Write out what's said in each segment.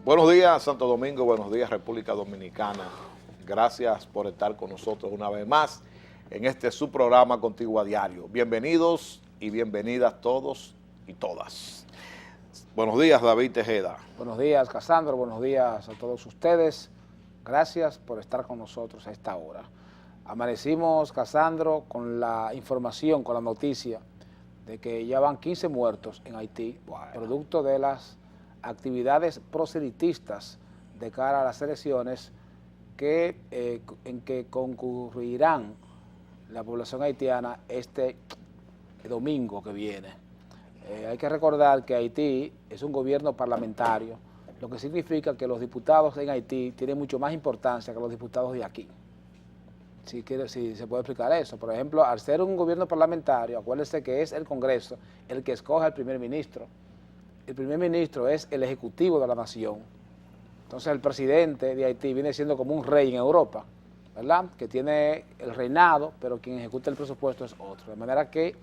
Buenos días, Santo Domingo, buenos días, República Dominicana. Gracias por estar con nosotros una vez más en este su programa Contigo a Diario. Bienvenidos y bienvenidas todos y todas. Buenos días, David Tejeda. Buenos días, Casandro, buenos días a todos ustedes. Gracias por estar con nosotros a esta hora. Amanecimos, Casandro, con la información, con la noticia de que ya van 15 muertos en Haití, producto de las actividades proselitistas de cara a las elecciones en que concurrirán la población haitiana este domingo que viene. Hay que recordar que Haití es un gobierno parlamentario, lo que significa que los diputados en Haití tienen mucho más importancia que los diputados de aquí. Si se puede explicar eso. Por ejemplo, al ser un gobierno parlamentario, acuérdense que es el Congreso el que escoge al primer ministro. El primer ministro es el ejecutivo de la nación. Entonces el presidente de Haití viene siendo como un rey en Europa, ¿verdad? Que tiene el reinado, pero quien ejecuta el presupuesto es otro. De manera que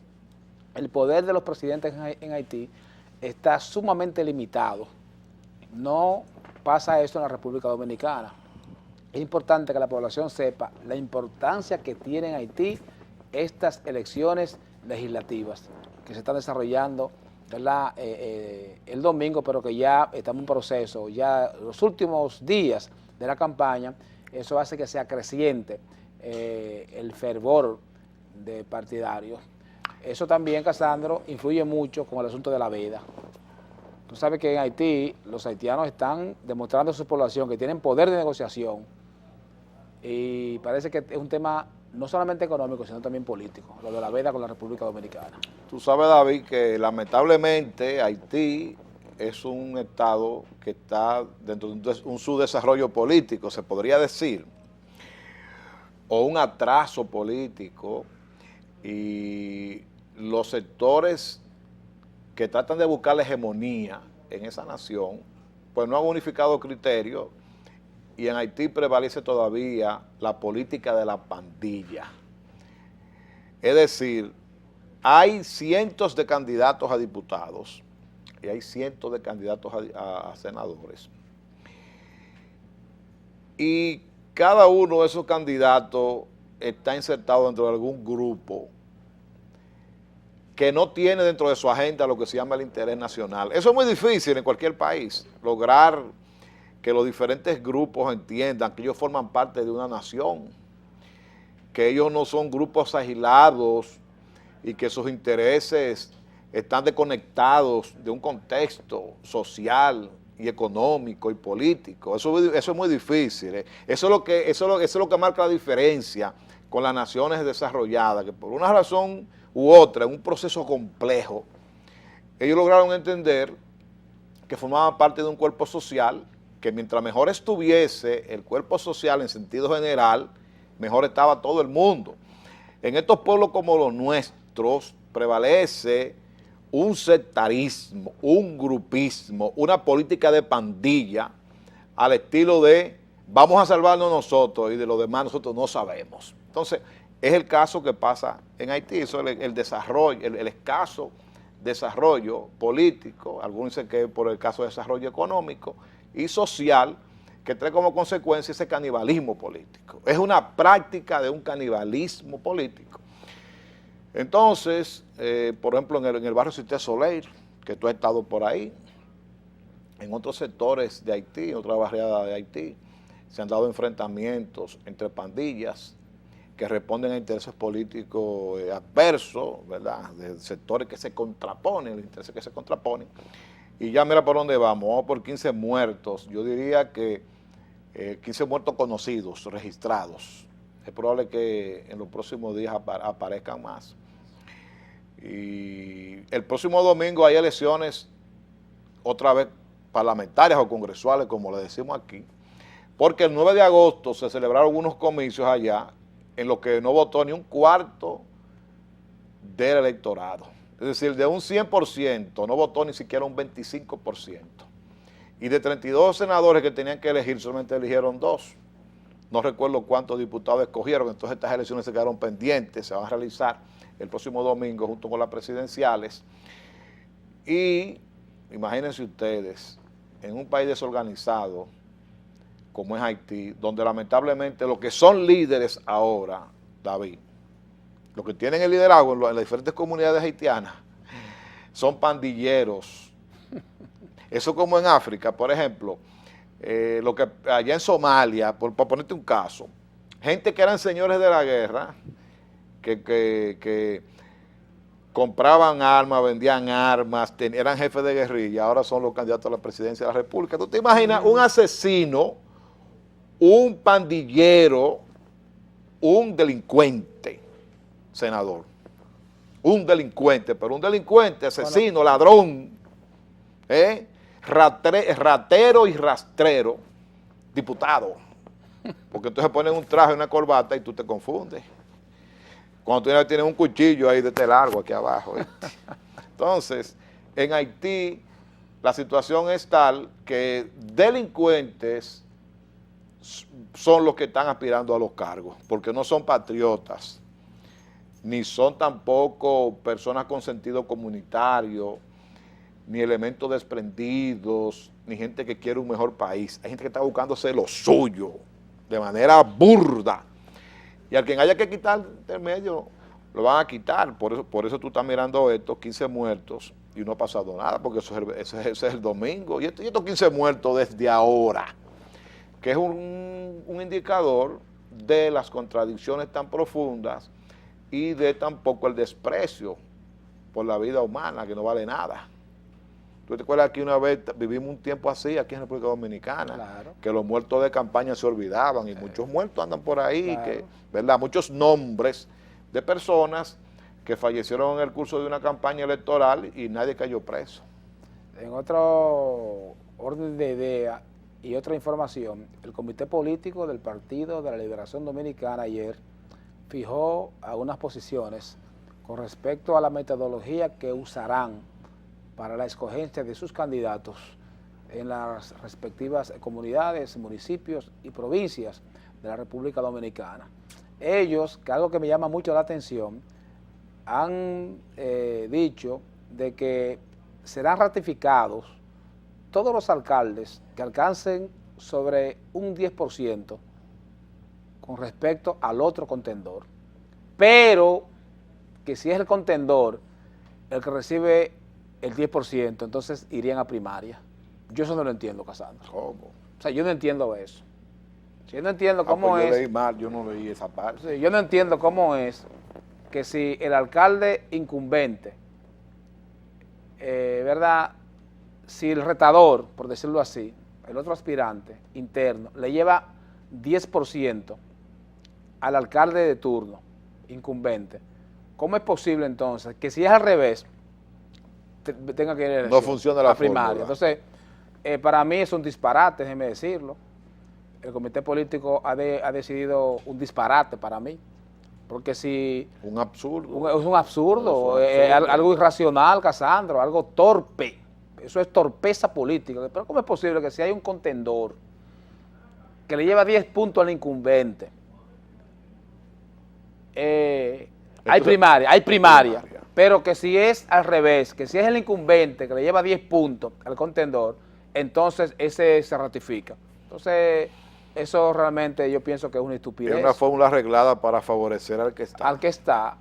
el poder de los presidentes en Haití está sumamente limitado. No pasa esto en la República Dominicana. Es importante que la población sepa la importancia que tiene en Haití estas elecciones legislativas que se están desarrollando, ¿verdad? El domingo, pero que ya estamos en proceso, ya los últimos días de la campaña. Eso hace que sea creciente el fervor de partidarios. Eso también, Casandro, influye mucho con el asunto de la veda. Tú sabes que en Haití los haitianos están demostrando a su población que tienen poder de negociación y parece que es un tema no solamente económico, sino también político, lo de la veda con la República Dominicana. Tú sabes, David, que lamentablemente Haití es un estado que está dentro de un subdesarrollo político, se podría decir, o un atraso político, y los sectores que tratan de buscar la hegemonía en esa nación, pues no han unificado criterios, y en Haití prevalece todavía la política de la pandilla. Es decir, hay cientos de candidatos a diputados y hay cientos de candidatos a senadores. Y cada uno de esos candidatos está insertado dentro de algún grupo que no tiene dentro de su agenda lo que se llama el interés nacional. Eso es muy difícil en cualquier país, lograr que los diferentes grupos entiendan que ellos forman parte de una nación, que ellos no son grupos aislados y que sus intereses están desconectados de un contexto social y económico y político. Eso es muy difícil. Eso es lo que marca la diferencia con las naciones desarrolladas, que por una razón u otra, en un proceso complejo, ellos lograron entender que formaban parte de un cuerpo social, que mientras mejor estuviese el cuerpo social en sentido general, mejor estaba todo el mundo. En estos pueblos como los nuestros prevalece un sectarismo, un grupismo, una política de pandilla al estilo de vamos a salvarnos nosotros y de lo demás nosotros no sabemos. Entonces, es el caso que pasa en Haití, eso es el desarrollo, el escaso desarrollo político, algunos dicen que por el caso de desarrollo económico y social, que trae como consecuencia ese canibalismo político. Es una práctica de un canibalismo político. Entonces, por ejemplo, en el barrio Cité Soleil, que tú has estado por ahí, en otros sectores de Haití, en otra barriada de Haití, se han dado enfrentamientos entre pandillas que responden a intereses políticos adversos, ¿verdad?, de sectores que se contraponen, los intereses que se contraponen. Y ya mira por dónde vamos por 15 muertos, yo diría que 15 muertos conocidos, registrados. Es probable que en los próximos días aparezcan más. Y el próximo domingo hay elecciones, otra vez parlamentarias o congresuales, como le decimos aquí, porque el 9 de agosto se celebraron unos comicios allá en los que no votó ni un cuarto del electorado. Es decir, de un 100% no votó ni siquiera un 25%. Y de 32 senadores que tenían que elegir, solamente eligieron 2. No recuerdo cuántos diputados escogieron, entonces estas elecciones se quedaron pendientes, se van a realizar el próximo domingo junto con las presidenciales. Y imagínense ustedes, en un país desorganizado como es Haití, donde lamentablemente los que son líderes ahora, David, los que tienen el liderazgo en las diferentes comunidades haitianas, son pandilleros. Eso como en África, por ejemplo, lo que allá en Somalia, para ponerte un caso, gente que eran señores de la guerra, que compraban armas, vendían armas, eran jefes de guerrilla, ahora son los candidatos a la presidencia de la República. ¿Tú te imaginas un asesino, un pandillero, un delincuente, senador? Un delincuente, pero un delincuente, asesino, ladrón, ratero y rastrero, diputado. Porque entonces ponen un traje y una corbata y tú te confundes. Cuando tú tienes un cuchillo ahí de este largo aquí abajo. Entonces, en Haití la situación es tal que delincuentes son los que están aspirando a los cargos, porque no son patriotas, ni son tampoco personas con sentido comunitario, ni elementos desprendidos, ni gente que quiere un mejor país. Hay gente que está buscándose lo suyo, de manera burda. Y al quien haya que quitar del medio, lo van a quitar. Por eso tú estás mirando estos 15 muertos y no ha pasado nada, porque ese es el domingo. Y estos 15 muertos desde ahora, que es un indicador de las contradicciones tan profundas y de tampoco el desprecio por la vida humana, que no vale nada. ¿Tú te acuerdas que una vez vivimos un tiempo así aquí en República Dominicana? Claro. Que los muertos de campaña se olvidaban y muchos muertos andan por ahí, Claro. ¿verdad? Muchos nombres de personas que fallecieron en el curso de una campaña electoral y nadie cayó preso. En otro orden de idea y otra información, el Comité Político del Partido de la Liberación Dominicana ayer fijó algunas posiciones con respecto a la metodología que usarán para la escogencia de sus candidatos en las respectivas comunidades, municipios y provincias de la República Dominicana. Ellos, que algo que me llama mucho la atención, han dicho de que serán ratificados todos los alcaldes que alcancen sobre un 10% con respecto al otro contendor, pero que si es el contendor el que recibe el 10%, entonces irían a primaria. Yo eso no lo entiendo, Casandro. ¿Cómo? O sea, yo no entiendo eso. Yo no entiendo cómo pues es. yo leí mal, yo no leí esa parte. Sí, yo no entiendo cómo es que si el alcalde incumbente, ¿verdad? Si el retador, por decirlo así, el otro aspirante interno, le lleva 10% al alcalde de turno, incumbente, ¿cómo es posible entonces que si es al revés, tenga que ir a elección, No funciona la primaria? fórmula. Entonces, para mí es un disparate, déjeme decirlo. El comité político ha decidido un disparate para mí, porque si... Un absurdo. Es un absurdo, absurdo. algo irracional, Casandro, algo torpe. Eso es torpeza política. Pero ¿cómo es posible que si hay un contendor que le lleva 10 puntos al incumbente, hay primaria, pero que si es al revés, que si es el incumbente que le lleva 10 puntos al contendor, entonces ese se ratifica? Entonces, eso realmente yo pienso que es una estupidez. Es una fórmula arreglada para favorecer al que está. Al que está.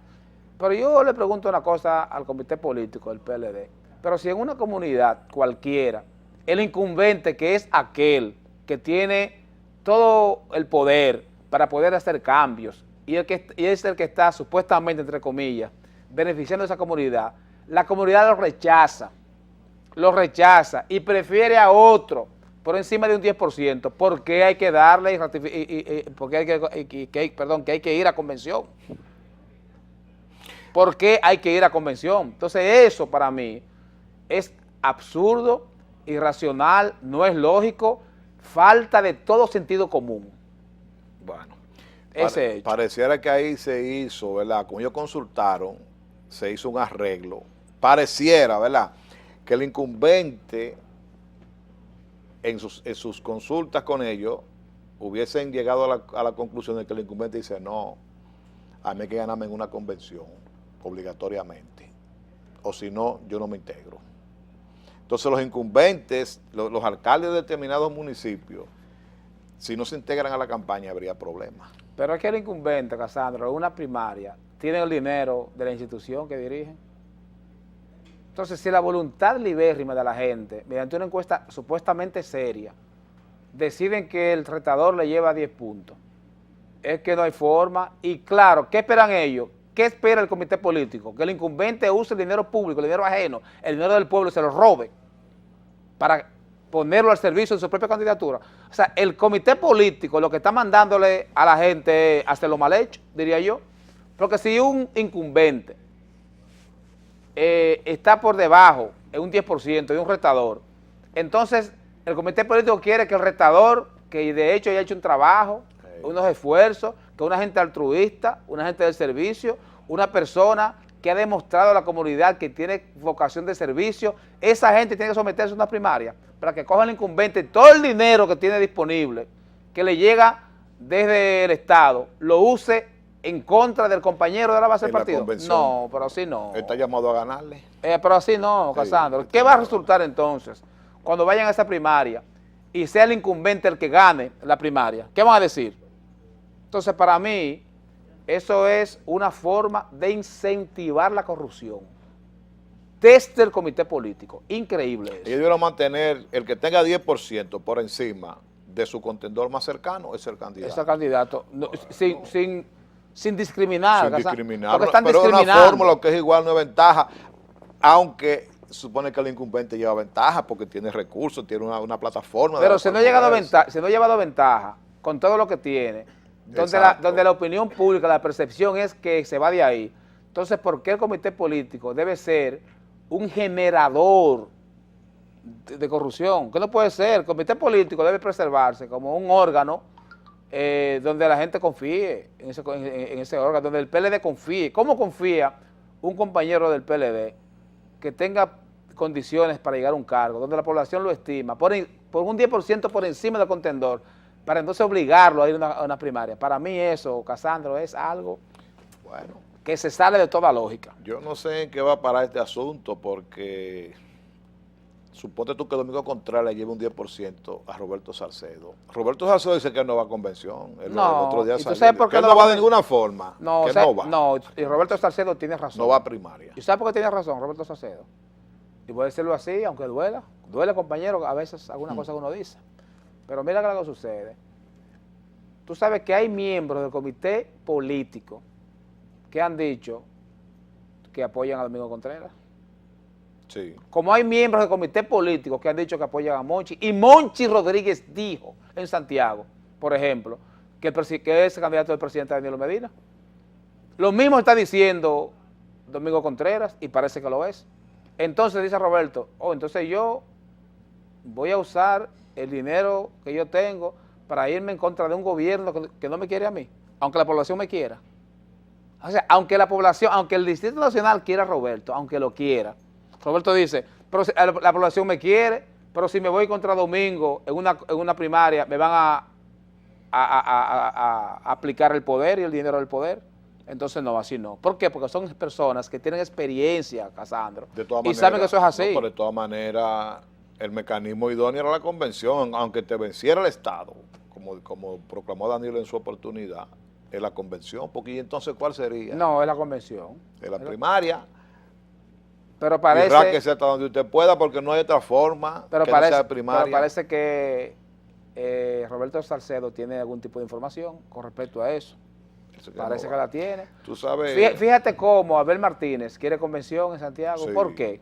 Pero yo le pregunto una cosa al comité político del PLD. Pero si en una comunidad cualquiera, el incumbente, que es aquel que tiene todo el poder para poder hacer cambios, y es el que está supuestamente, entre comillas, beneficiando a esa comunidad, la comunidad lo rechaza y prefiere a otro por encima de un 10%, ¿por qué hay que darle que hay que ir a convención? ¿Por qué hay que ir a convención? Entonces eso para mí es absurdo, irracional, no es lógico, falta de todo sentido común. Bueno, Ese hecho. Pareciera que ahí se hizo, ¿verdad? Como ellos consultaron, se hizo un arreglo. Pareciera, ¿verdad?, que el incumbente en sus consultas con ellos hubiesen llegado a la conclusión de que el incumbente dice, no, a mí hay que ganarme en una convención, obligatoriamente, o si no, yo no me integro. Entonces los incumbentes, los alcaldes de determinados municipios, si no se integran a la campaña habría problemas. Pero es que el incumbente, Casandro, en una primaria, tiene el dinero de la institución que dirigen. Entonces, si la voluntad libérrima de la gente, mediante una encuesta supuestamente seria, deciden que el retador le lleva 10 puntos, es que no hay forma. Y claro, ¿qué esperan ellos? ¿Qué espera el comité político? Que el incumbente use el dinero público, el dinero ajeno, el dinero del pueblo, y se lo robe para ponerlo al servicio de su propia candidatura. O sea, el comité político lo que está mandándole a la gente es hacer lo mal hecho, diría yo. Porque si un incumbente está por debajo, en un 10% de un retador, entonces el comité político quiere que el retador, que de hecho haya hecho un trabajo, unos esfuerzos, que una gente altruista, una gente del servicio, una persona que ha demostrado a la comunidad que tiene vocación de servicio, esa gente tiene que someterse a una primaria para que coja el incumbente todo el dinero que tiene disponible, que le llega desde el Estado, lo use en contra del compañero de la base del partido. No, pero así no. Está llamado a ganarle. Pero así no, Casandro. Sí, ¿qué va a resultar entonces cuando vayan a esa primaria y sea el incumbente el que gane la primaria? ¿Qué van a decir? Entonces, para mí, eso es una forma de incentivar la corrupción desde el comité político. Increíble eso. Ellos deben mantener el que tenga 10% por encima de su contendor más cercano, es el candidato. Es el candidato, no, sin discriminar. Sin discriminar. Porque están pero discriminando. Es una fórmula que es igual, no es ventaja, aunque supone que el incumbente lleva ventaja porque tiene recursos, tiene una plataforma. Pero si no ha llevado ventaja con todo lo que tiene, donde la opinión pública, la percepción es que se va de ahí, entonces, ¿por qué el comité político debe ser un generador de corrupción? Que no puede ser. El comité político debe preservarse como un órgano donde la gente confíe en ese órgano, donde el PLD confíe. ¿Cómo confía un compañero del PLD que tenga condiciones para llegar a un cargo, donde la población lo estima, por un 10% por encima del contendor, para entonces obligarlo a ir a una primaria? Para mí eso, Casandro, es algo que se sale de toda lógica. Yo no sé en qué va a parar este asunto, porque suponte tú que Domingo Contreras le lleve un 10% a Roberto Salcedo. Roberto Salcedo dice que no va a convención. El otro día salió, que él no va de ninguna forma. No, no, y Roberto Salcedo tiene razón. No va a primaria. ¿Y sabe por qué tiene razón Roberto Salcedo? Y voy a decirlo así, aunque duela. Duele, compañero, a veces alguna cosa que uno dice. Pero mira que algo sucede. Tú sabes que hay miembros del comité político que han dicho que apoyan a Domingo Contreras. Sí. Como hay miembros del comité político que han dicho que apoyan a Monchi, y Monchi Rodríguez dijo en Santiago, por ejemplo, que es el candidato del presidente Danilo Medina. Lo mismo está diciendo Domingo Contreras y parece que lo es. Entonces dice Roberto, entonces yo voy a usar el dinero que yo tengo para irme en contra de un gobierno que no me quiere a mí, aunque la población me quiera. O sea, aunque el Distrito Nacional quiera a Roberto, aunque lo quiera, Roberto dice, pero la población me quiere, pero si me voy contra Domingo en una primaria, me van a aplicar el poder y el dinero del poder. Entonces no, así no. ¿Por qué? Porque son personas que tienen experiencia, Casandro, y saben que eso es así. No, pero de todas maneras, el mecanismo idóneo era la convención, aunque te venciera el Estado, como proclamó Danilo en su oportunidad, es la convención, porque ¿y entonces cuál sería? No, es la convención. Es la primaria. Pero parece que sea hasta donde usted pueda, porque no hay otra forma que no sea primaria. Pero parece que Roberto Salcedo tiene algún tipo de información con respecto a eso. Parece que la tiene. Tú sabes. Fíjate cómo Abel Martínez quiere convención en Santiago. Sí. ¿Por qué?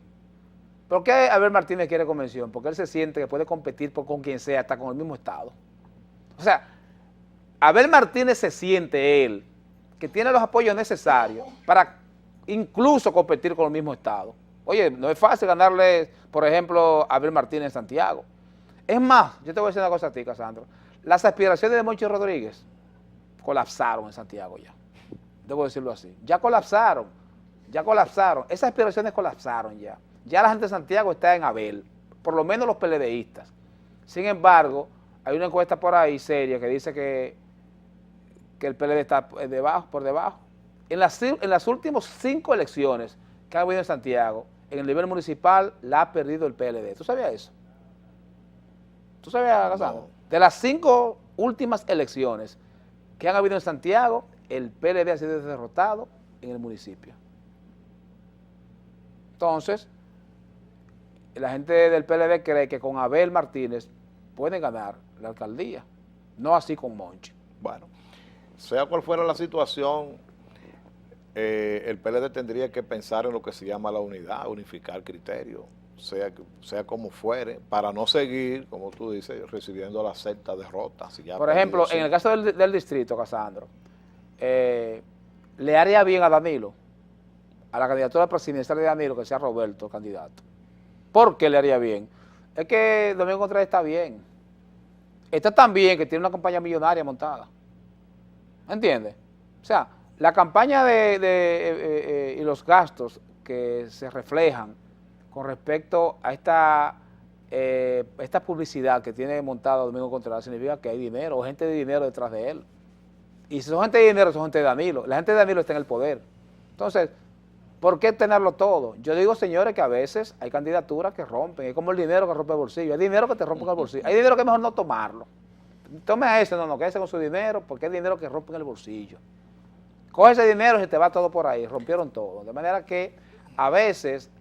¿Por qué Abel Martínez quiere convención? Porque él se siente que puede competir con quien sea, hasta con el mismo Estado. O sea, Abel Martínez se siente él que tiene los apoyos necesarios para incluso competir con el mismo Estado. Oye, no es fácil ganarle, por ejemplo, a Abel Martínez en Santiago. Es más, yo te voy a decir una cosa a ti, Casandro. Las aspiraciones de Monchi Rodríguez colapsaron en Santiago ya. Debo decirlo así. Ya colapsaron. Esas aspiraciones colapsaron ya. Ya la gente de Santiago está en Abel, por lo menos los PLDistas. Sin embargo, hay una encuesta por ahí seria que dice que el PLD está por debajo. En las últimas 5 elecciones que ha habido en Santiago, en el nivel municipal la ha perdido el PLD. ¿Tú sabías eso? ¿Tú sabías, Casandro? No. De las 5 últimas elecciones que han habido en Santiago, el PLD ha sido derrotado en el municipio. Entonces, la gente del PLD cree que con Abel Martínez pueden ganar la alcaldía, no así con Monchi. Bueno, sea cual fuera la situación, el PLD tendría que pensar en lo que se llama la unidad, unificar criterios, sea como fuere, para no seguir, como tú dices, recibiendo la sexta derrota. Si ya Por ejemplo, en el caso del distrito, Casandro, le haría bien a Danilo, a la candidatura presidencial de Danilo, que sea Roberto candidato. ¿Por qué le haría bien? Es que Domingo Contreras está bien. Está tan bien que tiene una campaña millonaria montada. ¿Entiendes? O sea, la campaña y los gastos que se reflejan con respecto a esta publicidad que tiene montada Domingo Contreras significa que hay dinero o gente de dinero detrás de él. Y si son gente de dinero, son gente de Danilo. La gente de Danilo está en el poder. Entonces, ¿por qué tenerlo todo? Yo digo, señores, que a veces hay candidaturas que rompen. Es como el dinero que rompe el bolsillo. Hay dinero que te rompe el bolsillo. Hay dinero que es mejor no tomarlo. Tome a ese, no, quédese con su dinero, porque es dinero que rompe en el bolsillo. Coge ese dinero y se te va todo por ahí. Rompieron todo. De manera que a veces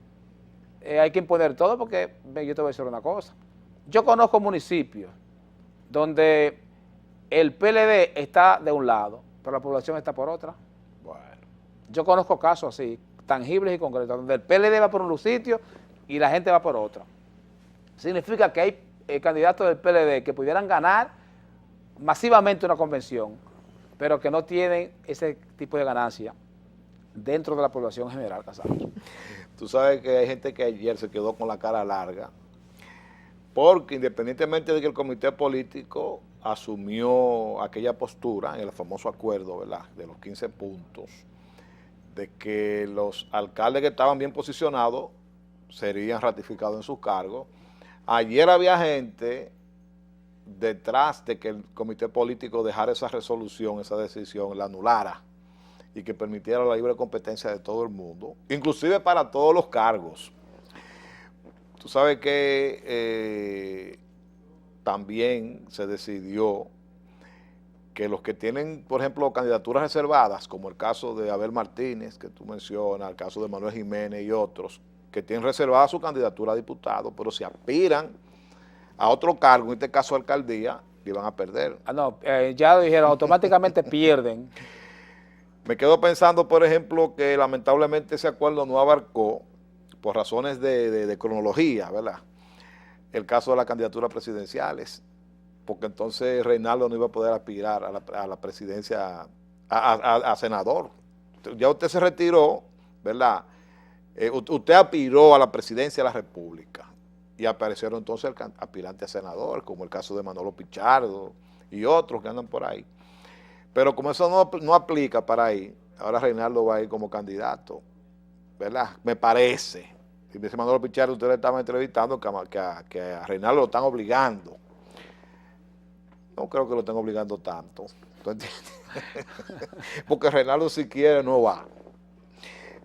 hay que imponer todo, porque yo te voy a decir una cosa. Yo conozco municipios donde el PLD está de un lado, pero la población está por otra. Bueno. Yo conozco casos así, tangibles y concretos, donde el PLD va por un sitio y la gente va por otro. Significa que hay candidatos del PLD que pudieran ganar masivamente una convención, pero que no tienen ese tipo de ganancia dentro de la población general, Casandro. Tú sabes que hay gente que ayer se quedó con la cara larga, porque independientemente de que el comité político asumió aquella postura en el famoso acuerdo, ¿verdad?, de los 15 puntos, de que los alcaldes que estaban bien posicionados serían ratificados en sus cargos. Ayer había gente detrás de que el comité político dejara esa resolución, esa decisión, la anulara y que permitiera la libre competencia de todo el mundo, inclusive para todos los cargos. Tú sabes que también se decidió que los que tienen, por ejemplo, candidaturas reservadas, como el caso de Abel Martínez, que tú mencionas, el caso de Manuel Jiménez y otros, que tienen reservada su candidatura a diputado, pero si aspiran a otro cargo, en este caso alcaldía, y van a perder. No, ya lo dijeron, automáticamente pierden. Me quedo pensando, por ejemplo, que lamentablemente ese acuerdo no abarcó, por razones de cronología, ¿verdad?, el caso de las candidaturas presidenciales, porque entonces Reinaldo no iba a poder aspirar a la presidencia, a senador. Ya usted se retiró, ¿verdad? Usted aspiró a la presidencia de la República y aparecieron entonces aspirantes a senador, como el caso de Manolo Pichardo y otros que andan por ahí. Pero como eso no aplica para ahí, ahora Reinaldo va a ir como candidato, ¿verdad? Me parece. Y dice Manolo Pichardo, ustedes estaban entrevistando que a Reinaldo lo están obligando. No creo que lo estén obligando tanto, ¿tú entiendes? Porque Reinaldo si quiere no va.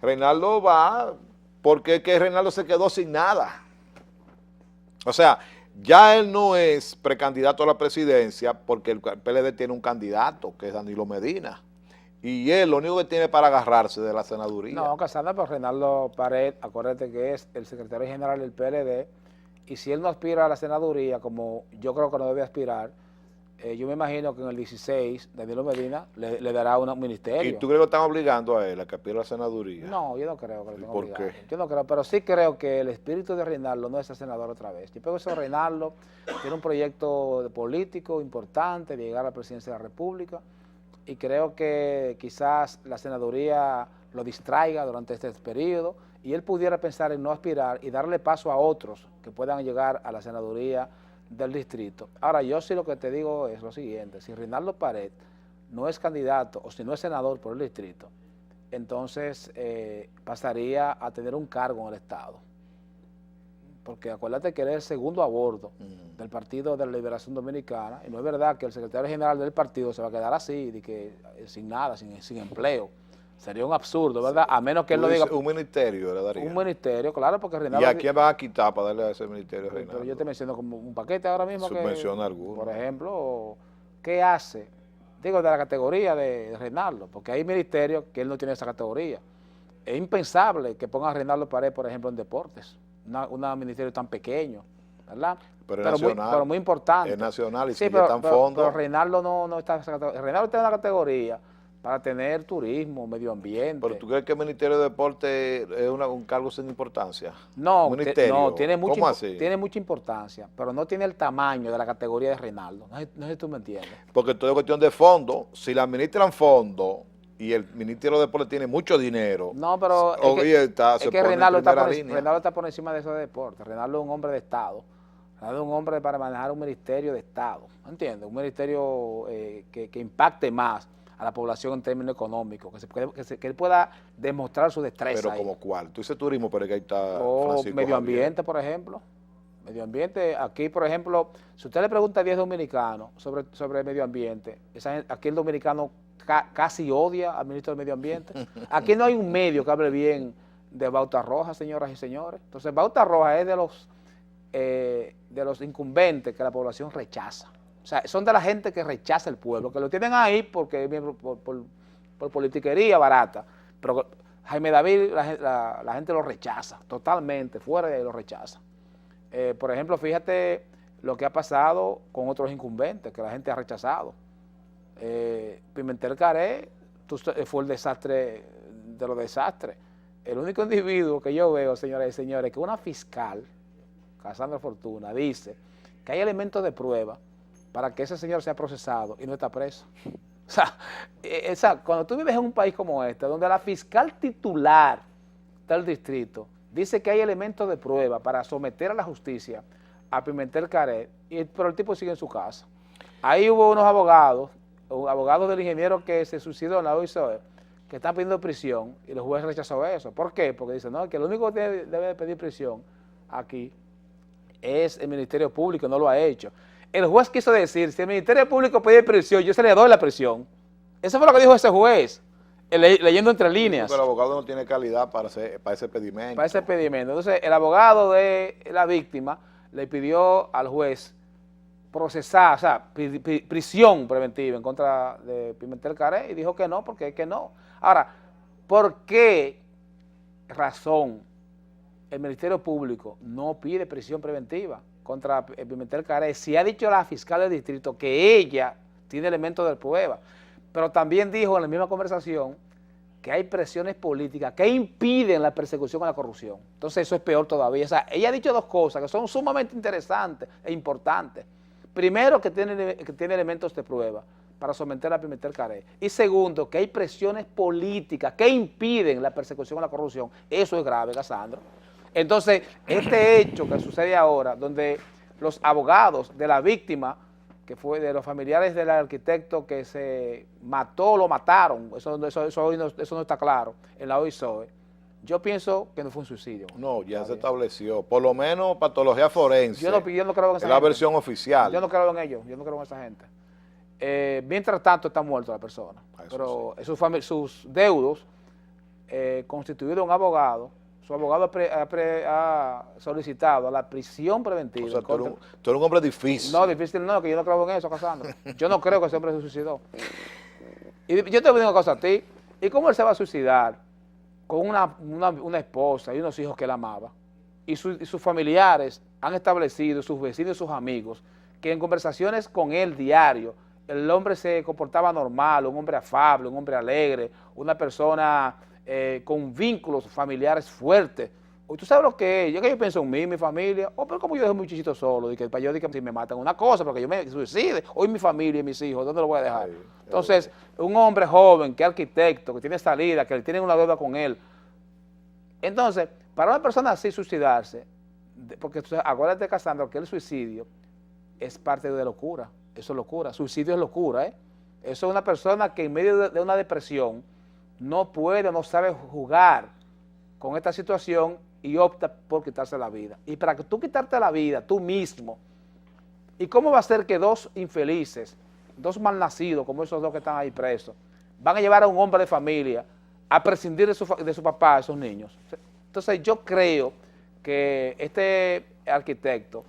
Reinaldo va porque es que Reinaldo se quedó sin nada. O sea, ya él no es precandidato a la presidencia porque el PLD tiene un candidato que es Danilo Medina. Y él lo único que tiene para agarrarse de la senaduría. No, Casandra, pero Reinaldo Pared, acuérdate que es el secretario general del PLD, y si él no aspira a la senaduría, como yo creo que no debe aspirar, yo me imagino que en el 16 Danilo Medina le dará un ministerio. ¿Y tú crees que lo están obligando a él a que aspire a la senaduría? No, yo no creo que lo estén ¿Por obligando. qué? Yo no creo, pero sí creo que el espíritu de Reinaldo no es ser senador otra vez. Yo creo que Reinaldo tiene un proyecto político importante de llegar a la presidencia de la República, y creo que quizás la senaduría lo distraiga durante este periodo y él pudiera pensar en no aspirar y darle paso a otros que puedan llegar a la senaduría del distrito. Ahora, yo sí lo que te digo es lo siguiente: si Reinaldo Pared no es candidato o si no es senador por el distrito, entonces pasaría a tener un cargo en el Estado. Porque acuérdate que él es el segundo a bordo del Partido de la Liberación Dominicana, y no es verdad que el secretario general del partido se va a quedar así, de que, sin nada, sin empleo. Sería un absurdo, ¿verdad? A menos que él lo diga. Un ministerio le daría. Un ministerio, claro, porque ¿Y Reinaldo... a quién van a quitar para darle a ese ministerio, Pero Reinaldo? yo te menciono como un paquete ahora mismo Submenciona alguno. por ejemplo, ¿qué hace? Digo, de la categoría de Reinaldo, porque hay ministerios que él no tiene esa categoría. Es impensable que ponga a Reinaldo Pared, por ejemplo, en deportes, un ministerio tan pequeño, ¿verdad? Pero es nacional. Pero muy importante. Es nacional y sí, si ya están fondos. Pero Reinaldo no está en esa categoría. Reinaldo tiene una categoría para tener turismo, medio ambiente. ¿Pero tú crees que el Ministerio de Deporte es un cargo sin importancia? No, ¿Ministerio? Tiene ¿Cómo así? Tiene mucha importancia, pero no tiene el tamaño de la categoría de Reinaldo. No sé si tú me entiendes. Porque todo es cuestión de fondo. Si la administran fondo y el Ministerio de Deporte tiene mucho dinero, no, pero es que Reinaldo está por encima de ese deporte. Reinaldo es un hombre de Estado. Reinaldo es un hombre para manejar un ministerio de Estado. ¿Entiendes? Un ministerio que impacte más a la población en términos económicos, que él pueda demostrar su destreza. Pero como cuál, tú dices turismo, pero que ahí está Francisco medio ambiente, por ejemplo. Medio ambiente, aquí por ejemplo, si usted le pregunta a 10 dominicanos sobre medio ambiente, aquí el dominicano casi odia al ministro del medio ambiente. Aquí no hay un medio que hable bien de Bauta Roja, señoras y señores. Entonces Bauta Roja es de los incumbentes que la población rechaza. O sea, son de la gente que rechaza el pueblo, que lo tienen ahí porque por politiquería barata. Pero Jaime David, la gente lo rechaza totalmente, fuera de ahí lo rechaza. Por ejemplo, fíjate lo que ha pasado con otros incumbentes que la gente ha rechazado. Pimentel Caré fue el desastre de los desastres. El único individuo que yo veo, señoras y señores, que una fiscal, Casandra Fortuna, dice que hay elementos de prueba para que ese señor sea procesado y no está preso. O sea, cuando tú vives en un país como este, donde la fiscal titular del distrito dice que hay elementos de prueba para someter a la justicia a Pimentel Caré, pero el tipo sigue en su casa. Ahí hubo unos abogados del ingeniero que se suicidó en la OISOE, que están pidiendo prisión, y el juez rechazó eso. ¿Por qué? Porque dice, no, que lo único que debe pedir prisión aquí es el Ministerio Público, no lo ha hecho. El juez quiso decir, si el Ministerio Público pide prisión, yo se le doy la prisión. Eso fue lo que dijo ese juez, leyendo entre líneas. Pero el abogado no tiene calidad para ese pedimento. Para ese pedimento. Entonces, el abogado de la víctima le pidió al juez procesar, o sea, prisión preventiva en contra de Pimentel Caré, y dijo que no, porque es que no. Ahora, ¿por qué razón el Ministerio Público no pide prisión preventiva contra Pimentel Caré? Si ha dicho la fiscal del distrito que ella tiene elementos de prueba, pero también dijo en la misma conversación que hay presiones políticas que impiden la persecución a la corrupción. Entonces eso es peor todavía. O sea, ella ha dicho dos cosas que son sumamente interesantes e importantes. Primero, que tiene elementos de prueba para someter a Pimentel Caré. Y segundo, que hay presiones políticas que impiden la persecución a la corrupción. Eso es grave, Casandro. Entonces, este hecho que sucede ahora, donde los abogados de la víctima, que fue de los familiares del arquitecto que se mató, lo mataron, eso no está claro en la OISOE, yo pienso que no fue un suicidio. No, ya se estableció, por lo menos patología forense. Yo no creo en esa gente. Es la versión oficial. Yo no creo en ellos, yo no creo en esa gente. Mientras tanto está muerta la persona, pero sí, sus deudos constituido un abogado. Su abogado ha solicitado la prisión preventiva. O sea, tú eres un hombre difícil. No, difícil no, que yo no creo en eso, Casandro. Yo no creo que ese hombre se suicidó. Y yo te voy a decir una cosa a ti. ¿Y cómo él se va a suicidar con una esposa y unos hijos que él amaba? Y sus familiares han establecido, sus vecinos y sus amigos, que en conversaciones con él diario, el hombre se comportaba normal, un hombre afable, un hombre alegre, una persona con vínculos familiares fuertes. ¿Tú sabes lo que es? Yo pienso en mí, mi familia, pero como yo dejo un muchachito solo, para yo que si me matan una cosa, porque yo me suicide, hoy mi familia y mis hijos, ¿dónde lo voy a dejar? Entonces, un hombre joven, que es arquitecto, que tiene salida, que tiene una deuda con él. Entonces, para una persona así suicidarse, porque acuérdate, Casandro, que el suicidio es parte de locura, eso es locura, suicidio es locura, Eso es una persona que en medio de una depresión no puede, no sabe jugar con esta situación y opta por quitarse la vida. Y para que tú quitarte la vida, tú mismo, ¿y cómo va a ser que dos infelices, dos malnacidos, como esos dos que están ahí presos, van a llevar a un hombre de familia a prescindir de su papá, esos niños. Entonces yo creo que este arquitecto,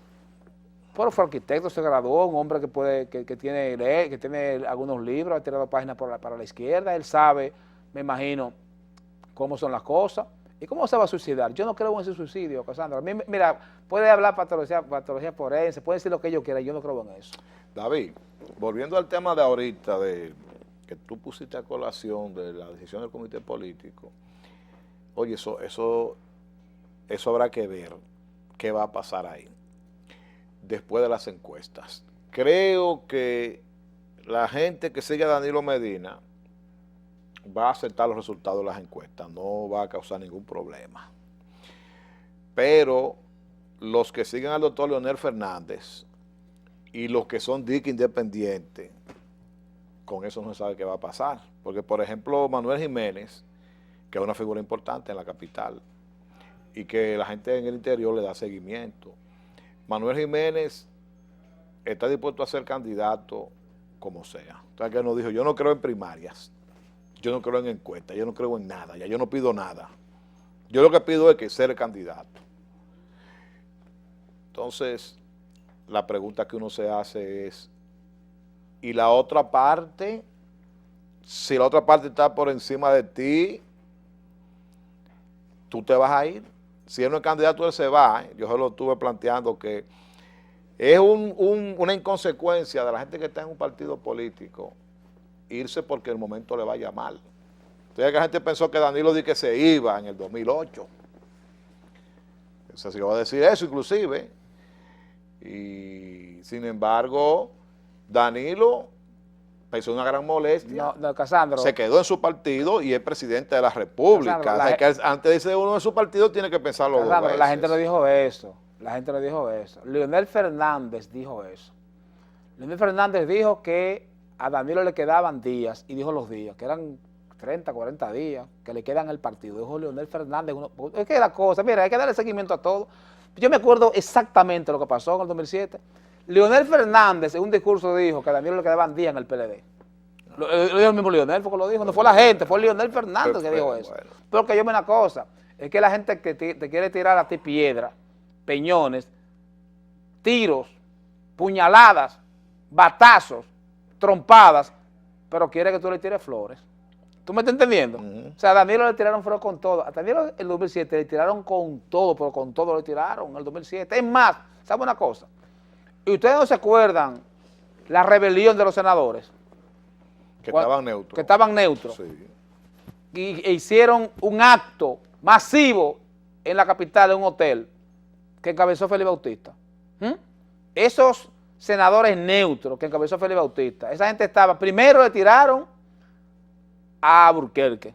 fue arquitecto, se graduó, un hombre que tiene algunos libros, ha tirado páginas para la izquierda, él sabe, me imagino, cómo son las cosas y cómo se va a suicidar. Yo no creo en ese suicidio, Casandra. A mí, mira, puede hablar patología forense, puede decir lo que yo quiera, yo no creo en eso. David, volviendo al tema de ahorita, de que tú pusiste a colación de la decisión del comité político, oye, eso habrá que ver qué va a pasar ahí después de las encuestas. Creo que la gente que sigue a Danilo Medina va a aceptar los resultados de las encuestas, no va a causar ningún problema. Pero los que siguen al doctor Leonel Fernández y los que son DIC independientes, con eso no se sabe qué va a pasar. Porque, por ejemplo, Manuel Jiménez, que es una figura importante en la capital, y que la gente en el interior le da seguimiento. Manuel Jiménez está dispuesto a ser candidato como sea. Entonces, que nos dijo, yo no creo en primarias, yo no creo en encuestas, yo no creo en nada, ya yo no pido nada. Yo lo que pido es que ser candidato. Entonces, la pregunta que uno se hace es, ¿y la otra parte? Si la otra parte está por encima de ti, tú te vas a ir. Si él no es candidato, él se va. Yo se lo estuve planteando que es una inconsecuencia de la gente que está en un partido político irse porque el momento le vaya mal. Entonces, que la gente pensó que Danilo di que se iba en el 2008. Se llegó a decir eso inclusive. Y sin embargo, Danilo pensó una gran molestia. No, Casandro. Se quedó en su partido y es presidente de la República. Casandro, que antes de irse uno de su partido tiene que pensarlo dos veces. La gente no dijo eso. La gente no dijo eso. Leonel Fernández dijo eso. Leonel Fernández dijo que a Danilo le quedaban días, y dijo los días, que eran 30, 40 días, que le quedan el partido. Dijo Leonel Fernández. Es que la cosa, mira, hay que darle seguimiento a todo. Yo me acuerdo exactamente lo que pasó en el 2007. Leonel Fernández en un discurso dijo que a Danilo le quedaban días en el PLD. Lo dijo el mismo Leonel, porque lo dijo, no fue la gente, fue Leonel Fernández que dijo eso. Bueno. Porque yo me una cosa, es que la gente que te quiere tirar a ti piedra, peñones, tiros, puñaladas, batazos, trompadas, pero quiere que tú le tires flores. ¿Tú me estás entendiendo? O sea, a Danilo le tiraron flores con todo. A Danilo en el 2007 le tiraron con todo, pero con todo le tiraron en el 2007. Es más, ¿sabe una cosa? ¿Y ustedes no se acuerdan la rebelión de los senadores? Que estaban neutros. Que estaban neutros. Sí. E hicieron un acto masivo en la capital de un hotel que encabezó Félix Bautista. Esos senadores neutros que encabezó Félix Bautista, esa gente estaba, primero le tiraron a Alburquerque,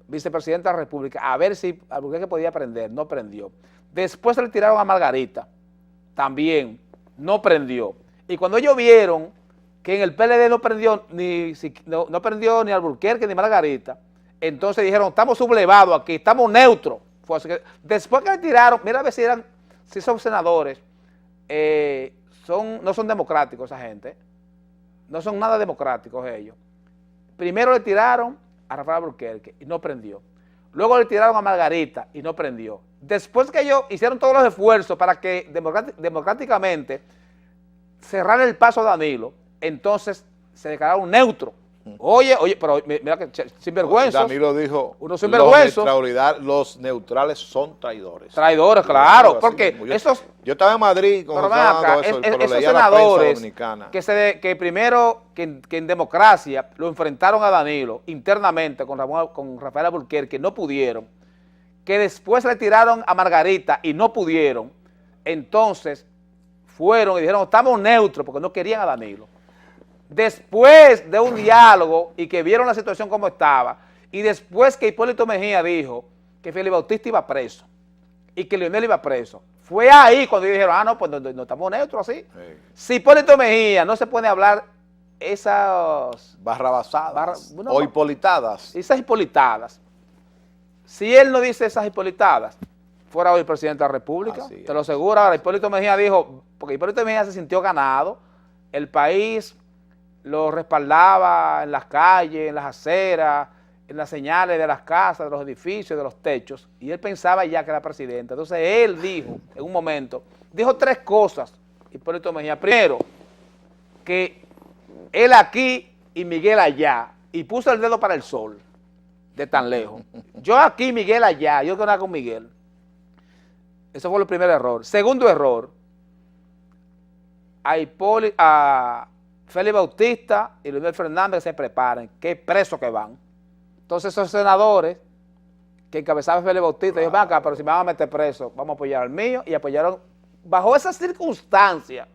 vicepresidente de la República, a ver si Alburquerque podía prender, no prendió. Después le tiraron a Margarita, también no prendió. Y cuando ellos vieron que en el PLD no prendió ni Alburquerque ni Margarita, entonces dijeron, estamos sublevados aquí, estamos neutros. Después que le tiraron, mira a ver si son senadores, no son democráticos esa gente, no son nada democráticos ellos. Primero le tiraron a Rafael Alburquerque y no prendió. Luego le tiraron a Margarita y no prendió. Después que ellos hicieron todos los esfuerzos para que democráticamente cerrar el paso a Danilo, entonces se declararon neutro. Oye, pero mira que sinvergüenzos. Danilo dijo, los neutrales son traidores. Traidores, claro, porque esos... Yo estaba en Madrid cuando estaba dando eso, pero esos leía la prensa senadores dominicana. que primero, que en democracia, lo enfrentaron a Danilo internamente con Rafael Alburquerque, no pudieron, que después le tiraron a Margarita y no pudieron, entonces fueron y dijeron, estamos neutros, porque no querían a Danilo. Después de un diálogo y que vieron la situación como estaba, y después que Hipólito Mejía dijo que Félix Bautista iba preso y que Leonel iba preso, fue ahí cuando ellos dijeron, no, pues no estamos neutros así. Sí. Si Hipólito Mejía no se puede hablar esas... barrabasadas o hipolitadas. Esas hipolitadas. Si él no dice esas hipolitadas, fuera hoy el presidente de la República, te lo aseguro. Ahora Hipólito Mejía dijo, porque Hipólito Mejía se sintió ganado, el país lo respaldaba en las calles, en las aceras, en las señales de las casas, de los edificios, de los techos, y él pensaba ya que era presidente. Entonces él dijo, en un momento, dijo 3 cosas, Hipólito Mejía. Primero, que él aquí y Miguel allá, y puso el dedo para el sol, de tan lejos. Yo aquí, Miguel allá, yo que nada con Miguel. Eso fue el primer error. Segundo error, a Félix Bautista y Leonel Fernández que se preparen, que presos que van. Entonces esos senadores que encabezaba Félix Bautista, dijeron, ven acá, pero si me van a meter preso, vamos a apoyar al mío, y apoyaron, bajo esas circunstancias,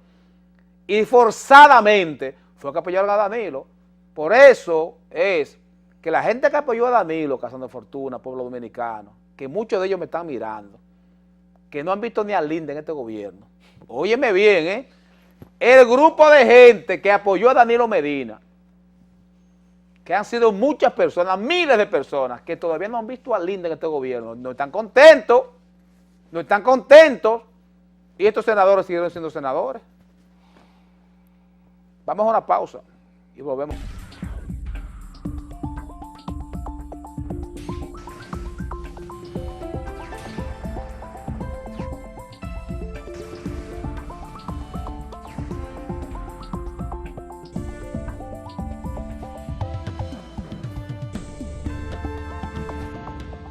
y forzadamente, fue que apoyaron a Danilo. Por eso es que la gente que apoyó a Danilo, Casandro Fortuna, pueblo dominicano, que muchos de ellos me están mirando, que no han visto ni a Linda en este gobierno. Óyeme bien, el grupo de gente que apoyó a Danilo Medina, que han sido muchas personas, miles de personas, que todavía no han visto a Linda en este gobierno, no están contentos, y estos senadores siguieron siendo senadores. Vamos a una pausa y volvemos.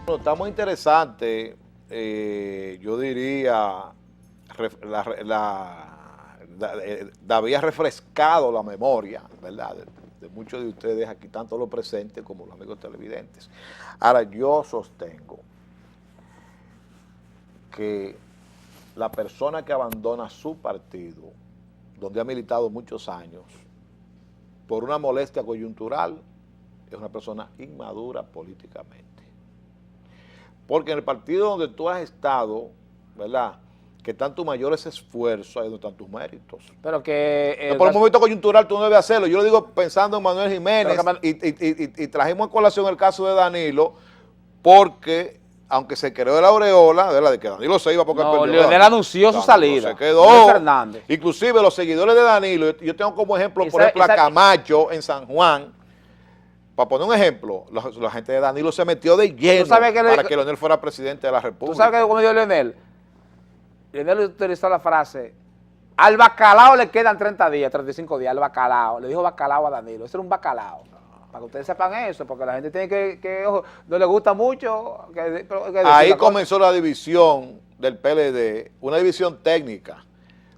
Bueno, está muy interesante, yo diría, había refrescado la memoria, ¿verdad?, de muchos de ustedes aquí, tanto los presentes como los amigos televidentes. Ahora, yo sostengo que la persona que abandona su partido, donde ha militado muchos años, por una molestia coyuntural, es una persona inmadura políticamente. Porque en el partido donde tú has estado, ¿verdad?, que están tus mayores esfuerzos, ahí donde están tus méritos. Pero que... por un momento coyuntural tú no debes hacerlo. Yo lo digo pensando en Manuel Jiménez y trajimos a colación el caso de Danilo porque, aunque se creó la aureola, ¿verdad?, de que Danilo se iba porque no, Leonel anunció su salida. Se quedó. Fernández. Inclusive los seguidores de Danilo, yo tengo como ejemplo, por ejemplo, a Camacho en San Juan. Para poner un ejemplo, la gente de Danilo se metió de lleno para que Leonel fuera presidente de la República. ¿Tú sabes qué dijo Leonel? Leonel utilizó la frase, al bacalao le quedan 30 días, 35 días, al bacalao. Le dijo bacalao a Danilo, ese era un bacalao. Para que ustedes sepan eso, porque la gente tiene que ojo, no le gusta mucho. Ahí comenzó la división del PLD, una división técnica,